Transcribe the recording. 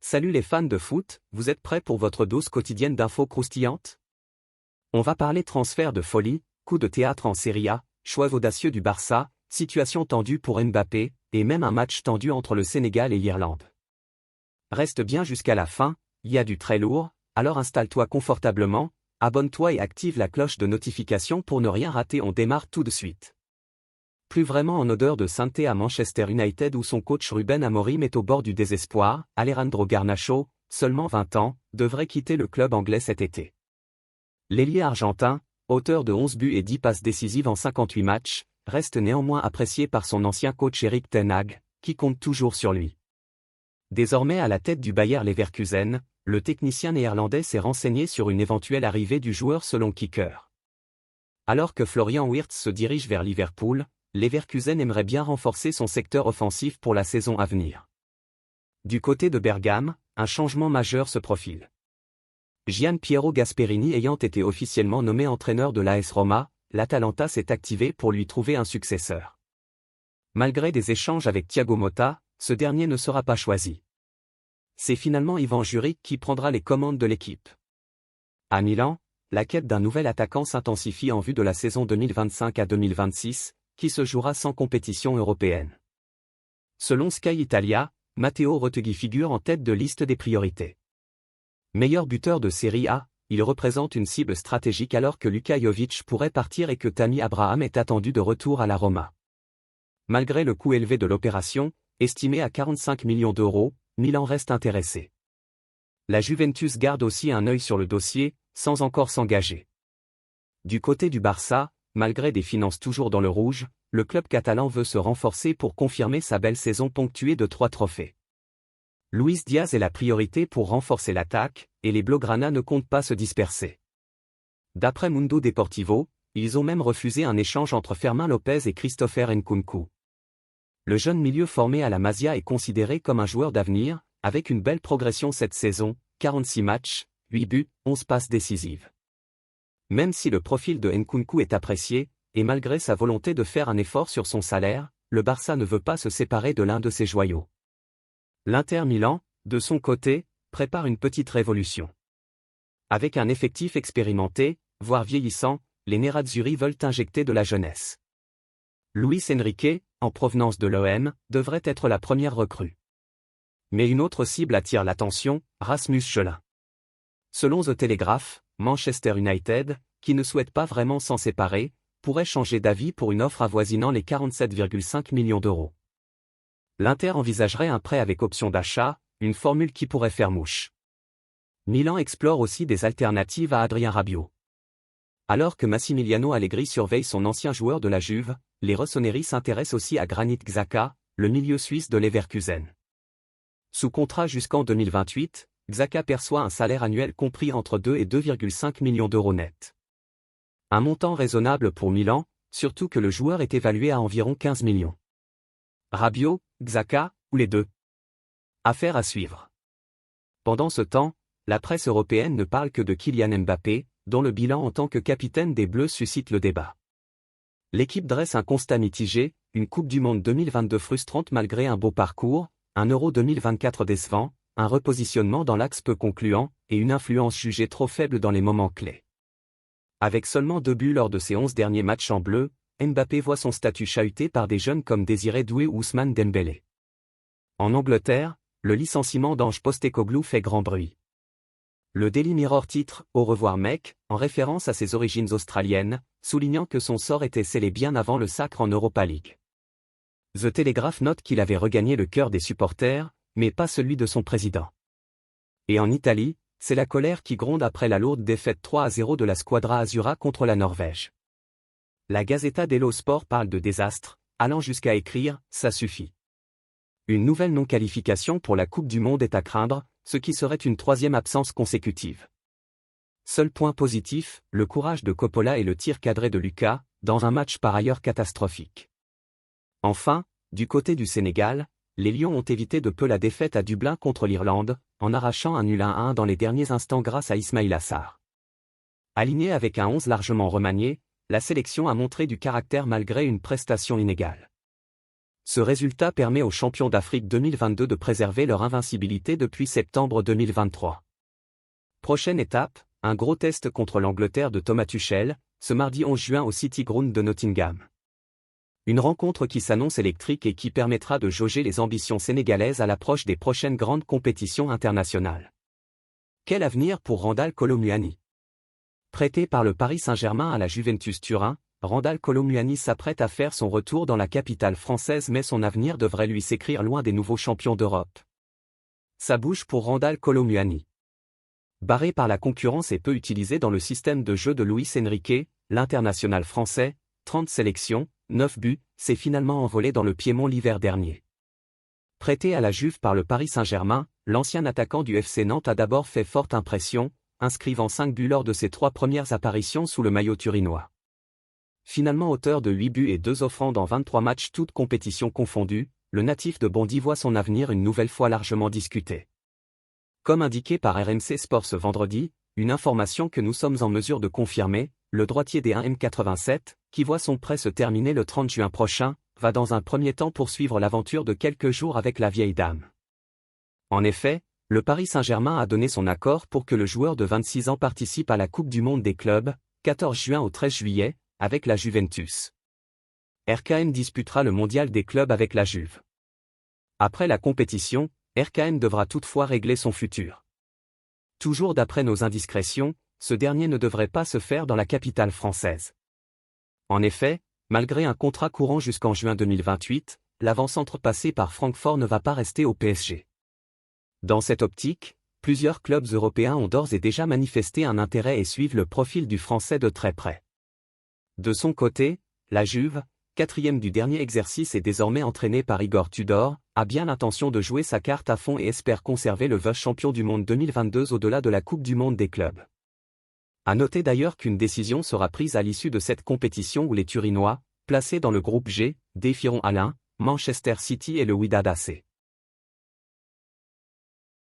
Salut les fans de foot, vous êtes prêts pour votre dose quotidienne d'infos croustillantes? On va parler transfert de folie, coup de théâtre en Serie A, choix audacieux du Barça, situation tendue pour Mbappé, et même un match tendu entre le Sénégal et l'Irlande. Reste bien jusqu'à la fin, il y a du très lourd, alors installe-toi confortablement, abonne-toi et active la cloche de notification pour ne rien rater. On démarre tout de suite. Plus vraiment en odeur de sainteté à Manchester United où son coach Ruben Amorim est au bord du désespoir, Alejandro Garnacho, seulement 20 ans, devrait quitter le club anglais cet été. L'ailier argentin, auteur de 11 buts et 10 passes décisives en 58 matchs, reste néanmoins apprécié par son ancien coach Erik ten Hag, qui compte toujours sur lui. Désormais à la tête du Bayer Leverkusen, le technicien néerlandais s'est renseigné sur une éventuelle arrivée du joueur selon Kicker. Alors que Florian Wirtz se dirige vers Liverpool, Leverkusen aimerait bien renforcer son secteur offensif pour la saison à venir. Du côté de Bergame, un changement majeur se profile. Gian Piero Gasperini ayant été officiellement nommé entraîneur de l'AS Roma, l'Atalanta s'est activé pour lui trouver un successeur. Malgré des échanges avec Thiago Motta, ce dernier ne sera pas choisi. C'est finalement Ivan Juric qui prendra les commandes de l'équipe. À Milan, la quête d'un nouvel attaquant s'intensifie en vue de la saison 2025 à 2026, qui se jouera sans compétition européenne. Selon Sky Italia, Matteo Retegui figure en tête de liste des priorités. Meilleur buteur de Serie A, il représente une cible stratégique alors que Luka Jovic pourrait partir et que Tammy Abraham est attendu de retour à la Roma. Malgré le coût élevé de l'opération, estimé à 45 millions d'euros, Milan reste intéressé. La Juventus garde aussi un œil sur le dossier, sans encore s'engager. Du côté du Barça, malgré des finances toujours dans le rouge, le club catalan veut se renforcer pour confirmer sa belle saison ponctuée de 3 trophées. Luis Diaz est la priorité pour renforcer l'attaque, et les Blaugrana ne comptent pas se disperser. D'après Mundo Deportivo, ils ont même refusé un échange entre Fermin Lopez et Christopher Nkunku. Le jeune milieu formé à la Masia est considéré comme un joueur d'avenir, avec une belle progression cette saison, 46 matchs, 8 buts, 11 passes décisives. Même si le profil de Nkunku est apprécié, et malgré sa volonté de faire un effort sur son salaire, le Barça ne veut pas se séparer de l'un de ses joyaux. L'Inter Milan, de son côté, prépare une petite révolution. Avec un effectif expérimenté, voire vieillissant, les Nerazzurri veulent injecter de la jeunesse. Luis Enrique, en provenance de l'OM, devrait être la première recrue. Mais une autre cible attire l'attention, Rasmus Jolin. Selon The Telegraph, Manchester United, qui ne souhaite pas vraiment s'en séparer, pourrait changer d'avis pour une offre avoisinant les 47,5 millions d'euros. L'Inter envisagerait un prêt avec option d'achat, une formule qui pourrait faire mouche. Milan explore aussi des alternatives à Adrien Rabiot. Alors que Massimiliano Allegri surveille son ancien joueur de la Juve, les Rossoneri s'intéressent aussi à Granit Xhaka, le milieu suisse de Leverkusen. Sous contrat jusqu'en 2028, Xhaka perçoit un salaire annuel compris entre 2 et 2,5 millions d'euros net. Un montant raisonnable pour Milan, surtout que le joueur est évalué à environ 15 millions. Rabiot, Xhaka, ou les deux? Affaire à suivre. Pendant ce temps, la presse européenne ne parle que de Kylian Mbappé, dont le bilan en tant que capitaine des Bleus suscite le débat. L'équipe dresse un constat mitigé, une Coupe du Monde 2022 frustrante malgré un beau parcours, un Euro 2024 décevant, un repositionnement dans l'axe peu concluant, et une influence jugée trop faible dans les moments clés. Avec seulement 2 buts lors de ses 11 derniers matchs en bleu, Mbappé voit son statut chahuté par des jeunes comme Désiré Doué ou Ousmane Dembélé. En Angleterre, le licenciement d'Ange Postecoglou fait grand bruit. Le Daily Mirror titre « Au revoir mec » en référence à ses origines australiennes, soulignant que son sort était scellé bien avant le sacre en Europa League. The Telegraph note qu'il avait regagné le cœur des supporters, mais pas celui de son président. Et en Italie, c'est la colère qui gronde après la lourde défaite 3-0 de la Squadra Azzurra contre la Norvège. La Gazzetta dello Sport parle de désastre, allant jusqu'à écrire « ça suffit ». Une nouvelle non-qualification pour la Coupe du Monde est à craindre, ce qui serait une 3e absence consécutive. Seul point positif, le courage de Coppola et le tir cadré de Lucas, dans un match par ailleurs catastrophique. Enfin, du côté du Sénégal, les Lions ont évité de peu la défaite à Dublin contre l'Irlande, en arrachant un nul 1-1 dans les derniers instants grâce à Ismaïla Sarr. Aligné avec un 11 largement remanié, la sélection a montré du caractère malgré une prestation inégale. Ce résultat permet aux champions d'Afrique 2022 de préserver leur invincibilité depuis septembre 2023. Prochaine étape, un gros test contre l'Angleterre de Thomas Tuchel, ce mardi 11 juin au City Ground de Nottingham. Une rencontre qui s'annonce électrique et qui permettra de jauger les ambitions sénégalaises à l'approche des prochaines grandes compétitions internationales. Quel avenir pour Randal Kolo Muani? Prêté par le Paris Saint-Germain à la Juventus Turin, Randal Kolo Muani s'apprête à faire son retour dans la capitale française, mais son avenir devrait lui s'écrire loin des nouveaux champions d'Europe. Ça bouge pour Randal Kolo Muani. Barré par la concurrence et peu utilisé dans le système de jeu de Luis Enrique, l'international français, 30 sélections, 9 buts, s'est finalement envolé dans le Piémont l'hiver dernier. Prêté à la Juve par le Paris Saint-Germain, l'ancien attaquant du FC Nantes a d'abord fait forte impression, inscrivant 5 buts lors de ses 3 premières apparitions sous le maillot turinois. Finalement auteur de 8 buts et 2 offrandes en 23 matchs toutes compétitions confondues, le natif de Bondy voit son avenir une nouvelle fois largement discuté. Comme indiqué par RMC Sport ce vendredi, une information que nous sommes en mesure de confirmer, le droitier des 1m87, qui voit son prêt se terminer le 30 juin prochain, va dans un premier temps poursuivre l'aventure de quelques jours avec la vieille dame. En effet, le Paris Saint-Germain a donné son accord pour que le joueur de 26 ans participe à la Coupe du Monde des clubs, 14 juin au 13 juillet, avec la Juventus. RKN disputera le mondial des clubs avec la Juve. Après la compétition, RKN devra toutefois régler son futur. Toujours d'après nos indiscrétions, ce dernier ne devrait pas se faire dans la capitale française. En effet, malgré un contrat courant jusqu'en juin 2028, l'avant-centre passé par Francfort ne va pas rester au PSG. Dans cette optique, plusieurs clubs européens ont d'ores et déjà manifesté un intérêt et suivent le profil du Français de très près. De son côté, la Juve, 4e du dernier exercice et désormais entraînée par Igor Tudor, a bien l'intention de jouer sa carte à fond et espère conserver le vice-champion du monde 2022 au-delà de la Coupe du Monde des clubs. À noter d'ailleurs qu'une décision sera prise à l'issue de cette compétition où les Turinois, placés dans le groupe G, défieront Alain, Manchester City et le Wydad AC.